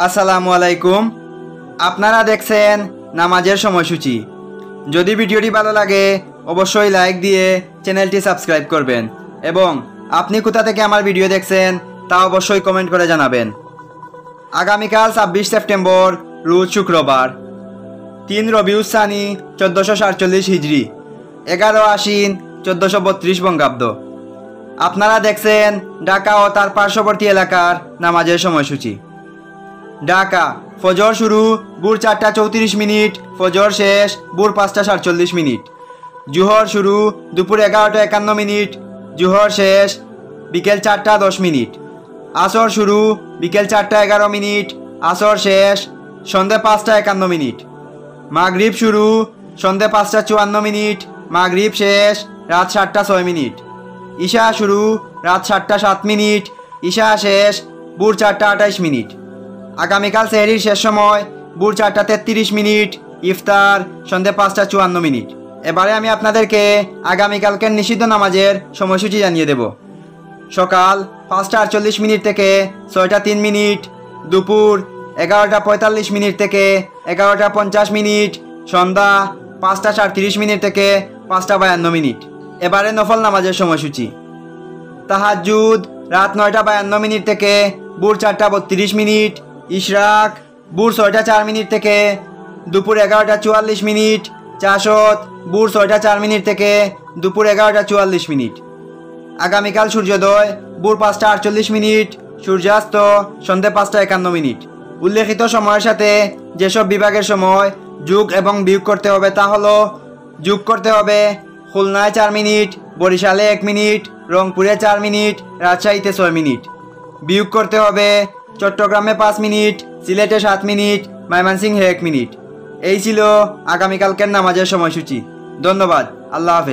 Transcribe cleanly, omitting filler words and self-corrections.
আসসালামু আলাইকুম। আপনারা দেখছেন নামাজের সময়সূচি। যদি ভিডিওটি ভালো লাগে অবশ্যই লাইক দিয়ে চ্যানেলটি সাবস্ক্রাইব করবেন এবং আপনি কোথা থেকে আমার ভিডিও দেখছেন তা অবশ্যই কমেন্ট করে জানাবেন। আগামীকাল 26 সেপ্টেম্বর রোজ শুক্রবার, 3 রবিউল সানি 1447 হিজরি, 11 আশ্বিন 1432 বঙ্গাব্দ। আপনারা দেখছেন ঢাকা ও তার পার্শ্ববর্তী এলাকার নামাজের সময়সূচি। ঢাকা ফজর শুরু ভোর 4টা 34 মিনিট, ফজর শেষ ভোর 5টা 47 মিনিট। জোহর শুরু দুপুর 11টা 51 মিনিট, জোহর শেষ বিকেল 4টা 10 মিনিট। আসর শুরু বিকেল 4টা 11 মিনিট, আসর শেষ সন্ধ্যে 5টা 51 মিনিট। মাগরিব শুরু সন্ধ্যে 5টা 54 মিনিট, মাগরিব শেষ রাত 7টা 6 মিনিট। ঈশা শুরু রাত 7টা 7 মিনিট, ঈশা শেষ ভোর 4টা 28 মিনিট। আগামীকাল সেহরির শেষ সময় ভোর 4টা 33 মিনিট, ইফতার সন্ধ্যে 5টা 54 মিনিট। এবারে আমি আপনাদেরকে আগামীকালকের নিষিদ্ধ নামাজের সময়সূচি জানিয়ে দেব। সকাল 5টা 48 মিনিট থেকে 6টা 3 মিনিট, দুপুর 11টা 45 মিনিট থেকে 11টা 50 মিনিট, সন্ধ্যা 5টা 37 মিনিট থেকে 5টা 52 মিনিট। এবারে নফল নামাজের সময়সূচি। তাহাজ্জুদ রাত 9টা 52 মিনিট থেকে ভোর 4টা 32 মিনিট, ইশরাক ভোর 6টা 4 মিনিট থেকে দুপুর 11টা 44 মিনিট, চাশত ভোর 6টা 4 মিনিট থেকে দুপুর 11টা 44 মিনিট। আগামীকাল সূর্যোদয় ভোর 5টা 48 মিনিট, সূর্যাস্ত সন্ধ্যে 5টা 51 মিনিট। উল্লেখিত সময়ের সাথে যেসব বিভাগের সময় যোগ এবং বিয়োগ করতে হবে তা হলো: যোগ করতে হবে খুলনায় 4 মিনিট, বরিশালে 1 মিনিট, রংপুরে 4 মিনিট, রাজশাহীতে 6 মিনিট। বিয়োগ করতে হবে চট্টগ্রামে 5 মিনিট, সিলেটে 7 মিনিট, ময়মনসিংহে 1 মিনিট। এই ছিল আগামীকালকের নামাজের সময়সূচি। ধন্যবাদ। আল্লাহ হাফেজ।